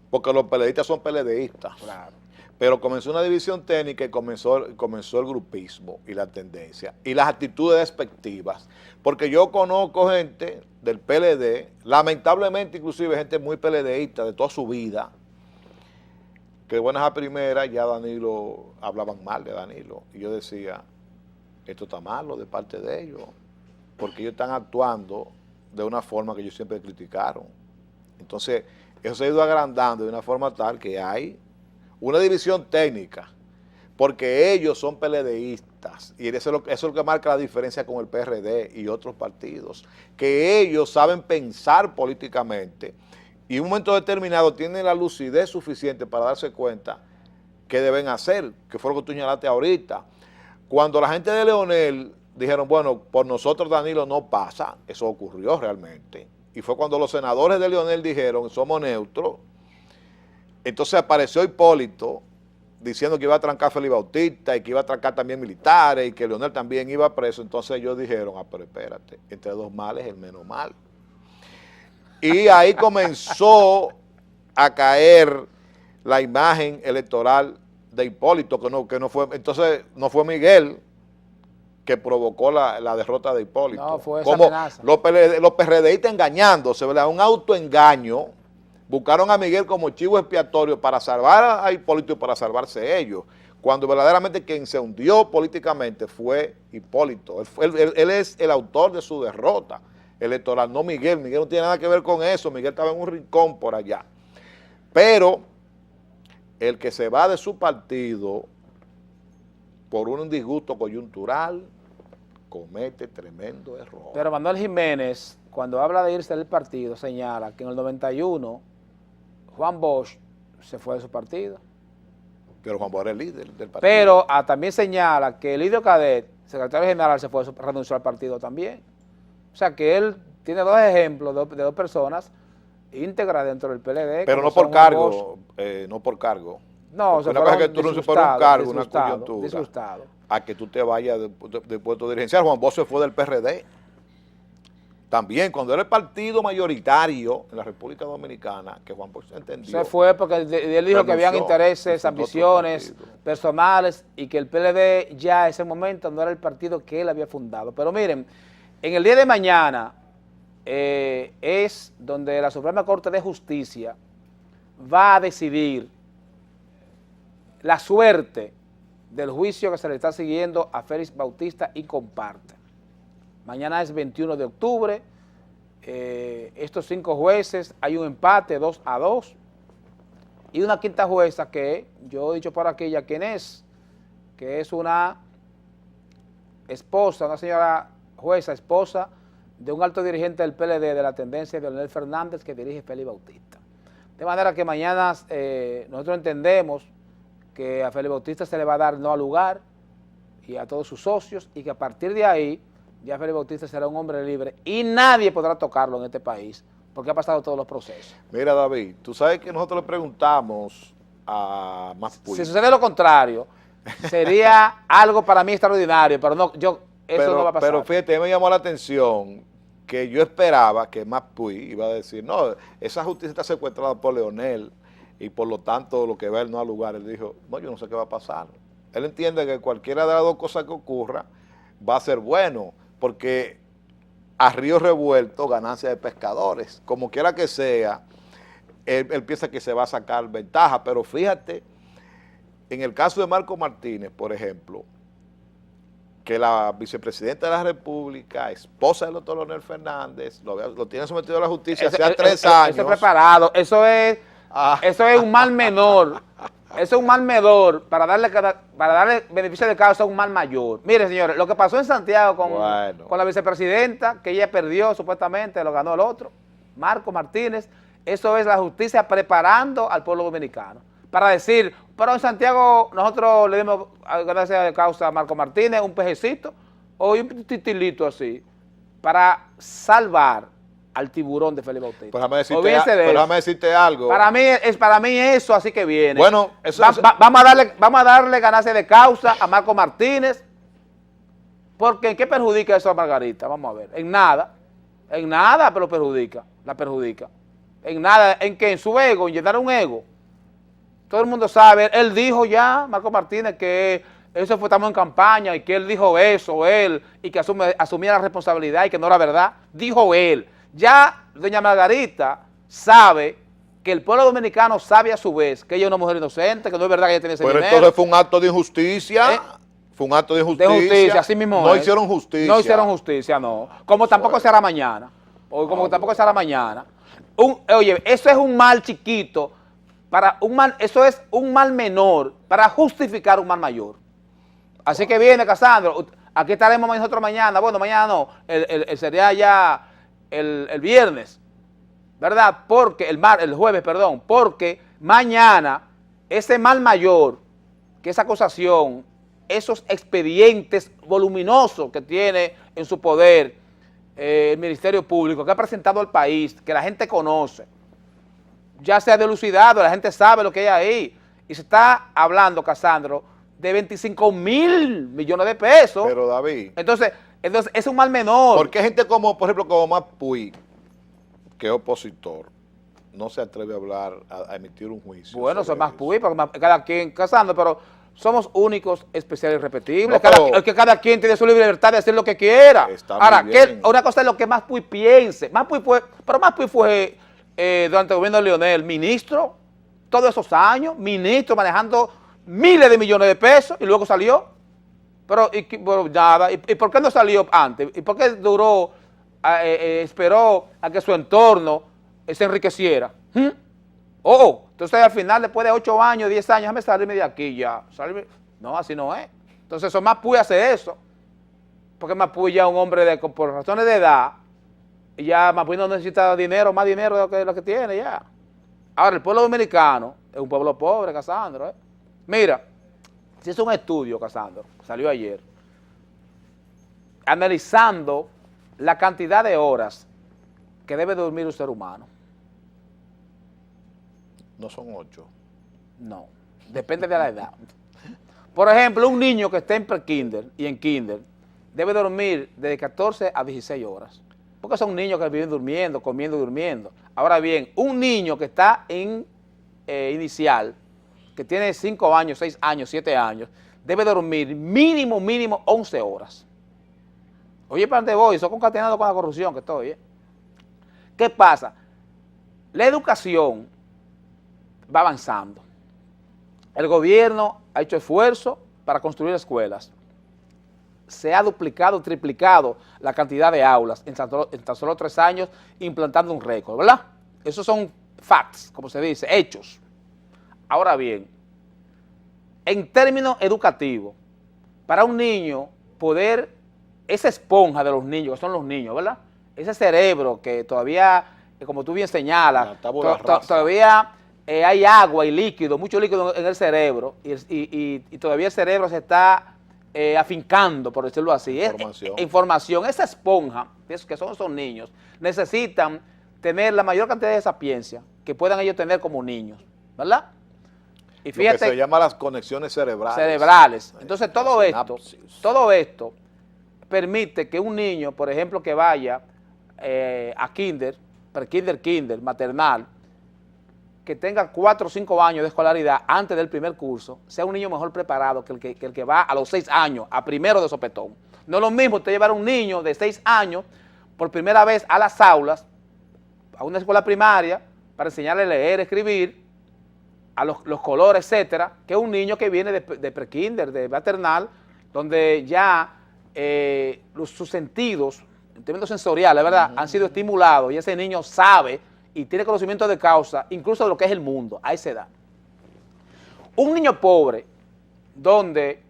porque los PLDistas son PLDistas. Claro. Pero comenzó una división técnica y comenzó el grupismo y la tendencia y las actitudes despectivas. Porque yo conozco gente del PLD, lamentablemente inclusive gente muy PLDista de toda su vida, que buenas a primeras ya Danilo, hablaban mal de Danilo. Y yo decía, esto está malo de parte de ellos, porque ellos están actuando de una forma que ellos siempre criticaron. Entonces, eso se ha ido agrandando de una forma tal que hay una división técnica, porque ellos son PLDistas, y eso es lo que marca la diferencia con el PRD y otros partidos, que ellos saben pensar políticamente y en un momento determinado tienen la lucidez suficiente para darse cuenta qué deben hacer, que fue lo que tú señalaste ahorita. Cuando la gente de Leonel dijeron, bueno, por nosotros Danilo no pasa, eso ocurrió realmente, y fue cuando los senadores de Leonel dijeron, somos neutros. Entonces apareció Hipólito diciendo que iba a trancar a Félix Bautista y que iba a trancar también militares y que Leonel también iba preso. Entonces ellos dijeron, pero espérate, entre dos males el menos mal. Y ahí comenzó a caer la imagen electoral de Hipólito, que no fue, entonces no fue Miguel que provocó la derrota de Hipólito. No, fue esa como amenaza. Los PRDistas engañándose, ¿verdad? Un autoengaño. Buscaron a Miguel como chivo expiatorio para salvar a Hipólito y para salvarse ellos, cuando verdaderamente quien se hundió políticamente fue Hipólito. Él es el autor de su derrota electoral, no Miguel. Miguel no tiene nada que ver con eso, Miguel estaba en un rincón por allá. Pero el que se va de su partido por un disgusto coyuntural comete tremendo error. Pero Manuel Jiménez, cuando habla de irse del partido, señala que en el 91 Juan Bosch se fue de su partido. Pero Juan Bosch era el líder del partido. Pero también señala que Lidio Cadet el secretario general se fue, renunció al partido también. O sea que él tiene dos ejemplos de dos personas íntegras dentro del PLD. Pero no por cargo, no por cargo. No, una cosa es que tú no se por un cargo, una coyuntura, disgustado. a que tú te vayas de puesto dirigencial. Juan Bosch se fue del PRD. También, cuando era el partido mayoritario en la República Dominicana, que Juan Bosch entendió. Se fue porque él dijo que habían intereses, ambiciones personales y que el PLD ya en ese momento no era el partido que él había fundado. Pero miren, en el día de mañana es donde la Suprema Corte de Justicia va a decidir la suerte del juicio que se le está siguiendo a Félix Bautista y Comparte. Mañana es 21 de octubre, estos 5 jueces, hay un empate 2-2, y una quinta jueza que yo he dicho por aquí ya quién es, que es una esposa, una señora jueza, esposa de un alto dirigente del PLD de la tendencia de Leonel Fernández que dirige Félix Bautista. De manera que mañana nosotros entendemos que a Félix Bautista se le va a dar no al lugar y a todos sus socios y que a partir de ahí ya Félix Bautista será un hombre libre y nadie podrá tocarlo en este país porque ha pasado todos los procesos. Mira, David, tú sabes que nosotros le preguntamos a Maspuy. Si sucede lo contrario, sería algo para mí extraordinario, pero no, eso no va a pasar. Pero fíjate, me llamó la atención que yo esperaba que Maspuy iba a decir, no, esa justicia está secuestrada por Leonel y por lo tanto lo que va él no al lugar. Él dijo, no, yo no sé qué va a pasar. Él entiende que cualquiera de las dos cosas que ocurra va a ser bueno, porque a río revuelto ganancia de pescadores, como quiera que sea, él piensa que se va a sacar ventaja, pero fíjate, en el caso de Marco Martínez, por ejemplo, que la vicepresidenta de la República, esposa del doctor Leonel Fernández, lo tiene sometido a la justicia hace 3 años. Eso es preparado, eso es un mal menor. Eso es un mal menor para darle beneficio de causa a un mal mayor. Mire, señores, lo que pasó en Santiago con la vicepresidenta, que ella perdió supuestamente, lo ganó el otro, Marco Martínez, eso es la justicia preparando al pueblo dominicano. Para decir, pero en Santiago nosotros le dimos ganancia de causa a Marco Martínez, un pejecito o un titilito así, para salvar al tiburón de Félix Bautista. Pero déjame decirte algo. Para mí eso así que viene. Bueno, vamos a darle ganancia de causa a Marco Martínez, porque ¿en qué perjudica eso a Margarita? Vamos a ver, en nada, pero la perjudica. En nada, en que en su ego, en llenar un ego. Todo el mundo sabe, él dijo ya, Marco Martínez, que eso fue, estamos en campaña y que él dijo eso, y que asumía la responsabilidad y que no era verdad, dijo él. Ya doña Margarita sabe que el pueblo dominicano sabe a su vez que ella es una mujer inocente, que no es verdad que ella tiene ese dinero. Pero entonces fue un acto de injusticia. Fue un acto de justicia. De justicia, así mismo no hicieron justicia. No hicieron justicia, no. Como tampoco se hará mañana. Tampoco se hará mañana. Oye, eso es un mal chiquito, eso es un mal menor para justificar un mal mayor. Así que viene, Casandro, aquí estaremos nosotros mañana. Bueno, mañana no, sería ya el viernes, ¿verdad? Porque el jueves, perdón, porque mañana ese mal mayor, que esa acusación, esos expedientes voluminosos que tiene en su poder el Ministerio Público, que ha presentado al país, que la gente conoce, ya se ha dilucidado, la gente sabe lo que hay ahí, y se está hablando, Casandro, de 25 mil millones de pesos. Pero David, entonces es un mal menor. ¿Por qué gente como, por ejemplo, como Maspuy, que es opositor, no se atreve a hablar, a emitir un juicio? Bueno, son Maspuy, porque cada quien, Casandro, pero somos únicos, especiales y repetibles. No, cada quien tiene su libre libertad de hacer lo que quiera. Ahora, una cosa es lo que Maspuy piense. Maspuy fue durante el gobierno de Leonel, ministro, todos esos años, ministro, manejando miles de millones de pesos, y luego salió. Pero nada, ¿y por qué no salió antes? ¿Y por qué esperó a que su entorno se enriqueciera? Entonces al final, después de 8 años, 10 años, déjame salirme de aquí ya. No, así no es. Entonces eso Maspuy hace eso, porque Maspuy ya es un hombre por razones de edad, y ya Maspuy no necesita dinero, más dinero de lo que tiene ya. Ahora, el pueblo dominicano es un pueblo pobre, Casandro. Mira, si es un estudio, Casandro, salió ayer, analizando la cantidad de horas que debe dormir un ser humano. No son 8. No, depende de la edad. Por ejemplo, un niño que esté en pre-kinder y en kinder debe dormir de 14 a 16 horas. Porque son niños que viven durmiendo, comiendo y durmiendo. Ahora bien, un niño que está en inicial, que tiene 5 años, 6 años, 7 años, debe dormir mínimo 11 horas. Oye, ¿para dónde voy? Eso concatenado con la corrupción que estoy. ¿Qué pasa? La educación va avanzando. El gobierno ha hecho esfuerzo para construir escuelas. Se ha duplicado, triplicado la cantidad de aulas en tan solo 3 años, implantando un récord, ¿verdad? Esos son facts, como se dice, hechos. Ahora bien, en términos educativos, para un niño poder, esa esponja de los niños, que son los niños, ¿verdad? Ese cerebro que todavía, como tú bien señalas, todavía hay agua y líquido, mucho líquido en el cerebro, y todavía el cerebro se está afincando, por decirlo así. Información. Esa esponja, que son esos niños, necesitan tener la mayor cantidad de sapiencia que puedan ellos tener como niños, ¿verdad? Y fíjate, lo que se llama las conexiones cerebrales. Entonces todo esto permite que un niño, por ejemplo, que vaya a kinder, kinder, maternal, que tenga 4 o 5 años de escolaridad antes del primer curso, sea un niño mejor preparado que el que va a los 6 años, a primero de sopetón. No es lo mismo usted llevar a un niño de 6 años por primera vez a las aulas, a una escuela primaria, para enseñarle a leer, escribir, a los colores, etcétera, que un niño que viene de pre-kinder, de maternal, donde ya sus sentidos, en términos sensoriales, ¿verdad?, han sido estimulados y ese niño sabe y tiene conocimiento de causa, incluso de lo que es el mundo, a esa edad. Un niño pobre, donde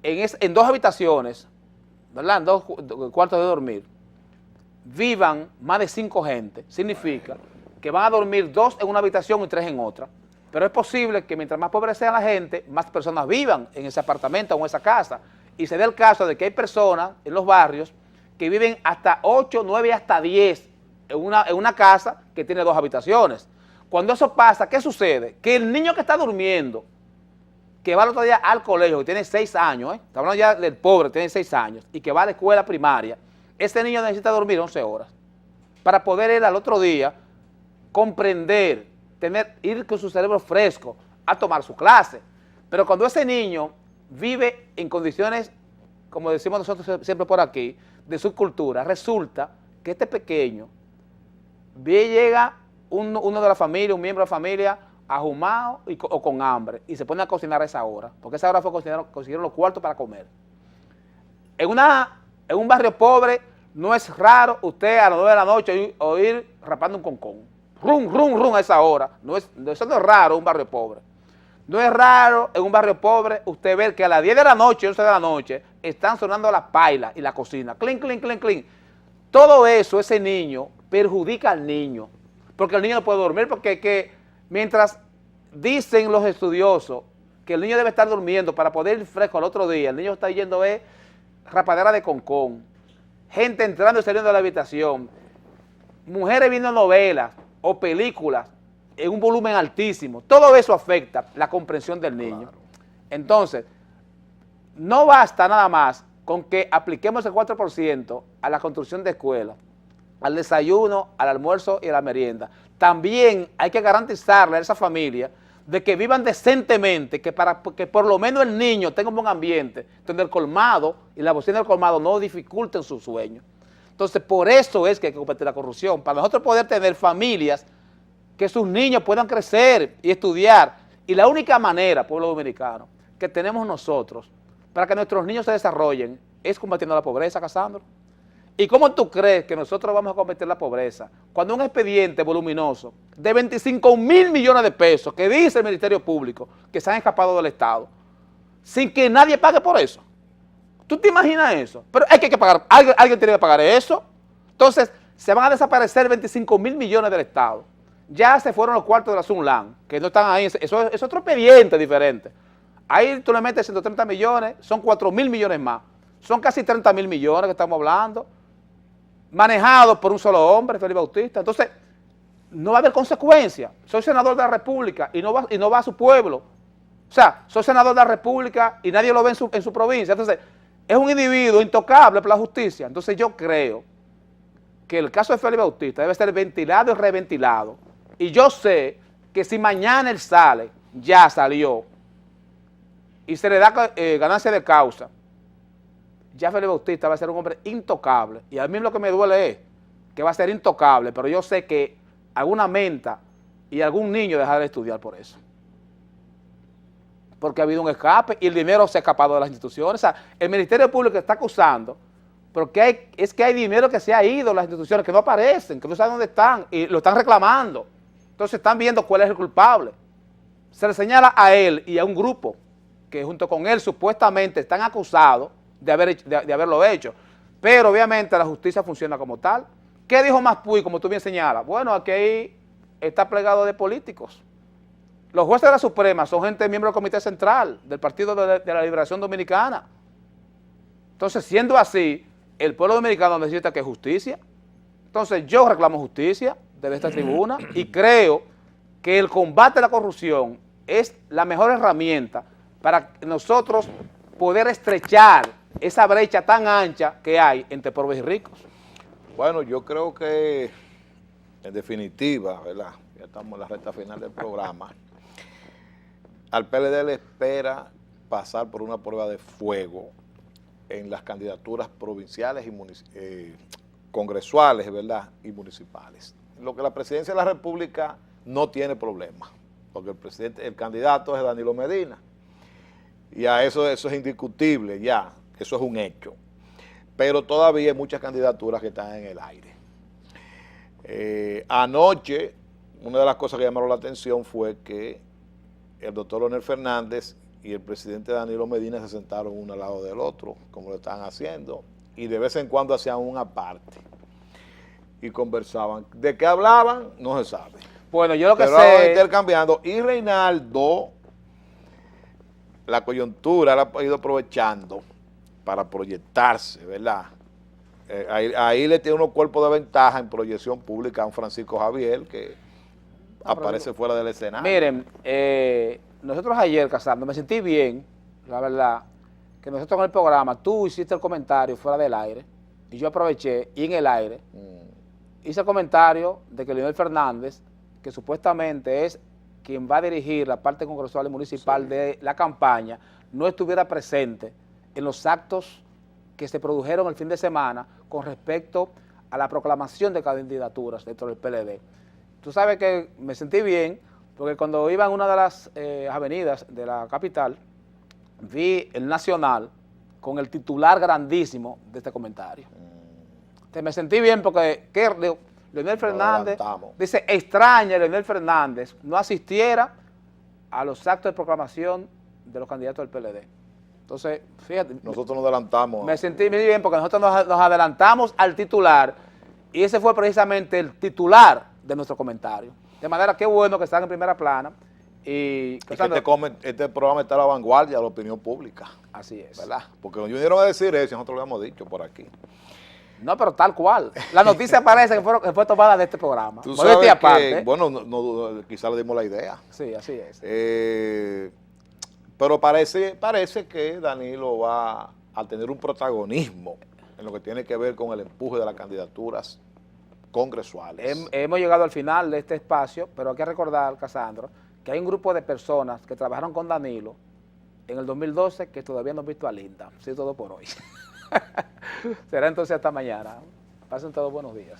en 2 habitaciones, ¿verdad?, en 2 cuartos de dormir, vivan más de 5 gente, significa que van a dormir 2 en una habitación y 3 en otra. Pero es posible que mientras más pobre sea la gente, más personas vivan en ese apartamento o en esa casa. Y se da el caso de que hay personas en los barrios que viven hasta 8, 9, hasta 10 en una casa que tiene 2 habitaciones. Cuando eso pasa, ¿qué sucede? Que el niño que está durmiendo, que va el otro día al colegio, que tiene 6 años, estamos hablando ya del pobre, tiene 6 años, y que va a la escuela primaria, ese niño necesita dormir 11 horas para poder ir al otro día, comprender, ir con su cerebro fresco a tomar su clase. Pero cuando ese niño vive en condiciones, como decimos nosotros siempre por aquí, de subcultura, resulta que este pequeño llega uno de la familia, un miembro de la familia, ahumado o con hambre, y se pone a cocinar a esa hora, porque esa hora fue consiguieron los cuartos para comer. En un barrio pobre no es raro usted a las 9 de la noche oír rapando un concón. Rum, rum, rum a esa hora. Eso no es raro en un barrio pobre. No es raro en un barrio pobre usted ver que a las 10 de la noche, 11 de la noche, están sonando las pailas y la cocina. Clink, clink, clink, clink. Todo eso, ese niño, perjudica al niño. Porque el niño no puede dormir, porque mientras dicen los estudiosos que el niño debe estar durmiendo para poder ir fresco al otro día, el niño está yendo rapadera de concón, gente entrando y saliendo de la habitación, mujeres viendo novelas o películas en un volumen altísimo. Todo eso afecta la comprensión del niño. Claro. Entonces, no basta nada más con que apliquemos el 4% a la construcción de escuelas, al desayuno, al almuerzo y a la merienda. También hay que garantizarle a esa familia de que vivan decentemente, que por lo menos el niño tenga un buen ambiente, donde el colmado y la bocina del colmado no dificulten su sueño. Entonces, por eso es que hay que combatir la corrupción, para nosotros poder tener familias que sus niños puedan crecer y estudiar. Y la única manera, pueblo dominicano, que tenemos nosotros para que nuestros niños se desarrollen es combatiendo la pobreza, Casandro. ¿Y cómo tú crees que nosotros vamos a combatir la pobreza cuando un expediente voluminoso de 25.000 millones de pesos que dice el Ministerio Público que se han escapado del Estado, sin que nadie pague por eso? ¿Tú te imaginas eso? Pero hay que pagar, alguien tiene que pagar eso. Entonces, se van a desaparecer 25.000 millones del Estado. Ya se fueron los cuartos de la Sunland, que no están ahí, eso es otro expediente diferente. Ahí tú le metes 130 millones, son 4.000 millones más. Son casi 30.000 millones que estamos hablando, manejados por un solo hombre, Félix Bautista. Entonces, no va a haber consecuencias. Soy senador de la República y no va a su pueblo. O sea, soy senador de la República y nadie lo ve en su provincia. Entonces, es un individuo intocable por la justicia. Entonces, yo creo que el caso de Félix Bautista debe ser ventilado y reventilado. Y yo sé que si mañana él sale, ya salió, y se le da ganancia de causa, ya Félix Bautista va a ser un hombre intocable. Y a mí lo que me duele es que va a ser intocable, pero yo sé que alguna menta y algún niño dejará de estudiar por eso. Porque ha habido un escape y el dinero se ha escapado de las instituciones. O sea, el Ministerio Público está acusando, porque es que hay dinero que se ha ido de las instituciones, que no aparecen, que no saben dónde están, y lo están reclamando. Entonces están viendo cuál es el culpable. Se le señala a él y a un grupo que junto con él supuestamente están acusados de haberlo hecho. Pero obviamente la justicia funciona como tal. ¿Qué dijo Maspuy, como tú bien señalas? Bueno, aquí está plegado de políticos. Los jueces de la Suprema son gente miembro del Comité Central, del Partido de la Liberación Dominicana. Entonces, siendo así, el pueblo dominicano necesita que justicia. Entonces, yo reclamo justicia desde esta tribuna y creo que el combate a la corrupción es la mejor herramienta para nosotros poder estrechar esa brecha tan ancha que hay entre pobres y ricos. Bueno, yo creo que, en definitiva, ¿verdad? Ya estamos en la recta final del programa. Al PLD le espera pasar por una prueba de fuego en las candidaturas provinciales y congresuales, ¿verdad? Y municipales. Lo que la presidencia de la República no tiene problema, porque el candidato es Danilo Medina. Y a eso es indiscutible ya, eso es un hecho. Pero todavía hay muchas candidaturas que están en el aire. Anoche, una de las cosas que llamaron la atención fue que el doctor Leonel Fernández y el presidente Danilo Medina se sentaron uno al lado del otro, como lo estaban haciendo, y de vez en cuando hacían una parte y conversaban. ¿De qué hablaban? No se sabe. Bueno, yo lo que pero sé... intercambiando, y Reinaldo, la coyuntura la ha ido aprovechando para proyectarse, ¿verdad? Ahí le tiene unos cuerpos de ventaja en proyección pública a un Francisco Javier que aparece fuera del escenario. Miren, nosotros ayer, Casandro, me sentí bien, la verdad, que nosotros en el programa, tú hiciste el comentario fuera del aire, y yo aproveché, y en el aire, hice el comentario de que Leonel Fernández, que supuestamente es quien va a dirigir la parte congresual y municipal de la campaña, no estuviera presente en los actos que se produjeron el fin de semana con respecto a la proclamación de candidaturas dentro del PLD. Tú sabes que me sentí bien porque cuando iba en una de las avenidas de la capital, vi el Nacional con el titular grandísimo de este comentario. Entonces me sentí bien porque Leonel Fernández, dice, extraña Leonel Fernández no asistiera a los actos de proclamación de los candidatos del PLD. Entonces, fíjate. Nosotros nos adelantamos. Me sentí muy bien porque nosotros nos adelantamos al titular y ese fue precisamente el titular de nuestro comentario. De manera que bueno que están en primera plana. Y que este programa está a la vanguardia de la opinión pública. Así es. ¿Verdad? Porque nos vinieron a decir eso, nosotros lo hemos dicho por aquí. No, pero tal cual. La noticia parece que fue tomada de este programa. Tú sabes aparte, bueno, quizás le dimos la idea. Sí, así es. Pero parece que Danilo va a tener un protagonismo en lo que tiene que ver con el empuje de las candidaturas congresuales. Hemos llegado al final de este espacio, pero hay que recordar, Casandro, que hay un grupo de personas que trabajaron con Danilo en el 2012 que todavía no han visto a Linda. Sí, todo por hoy. Será entonces hasta mañana. Pasen todos buenos días.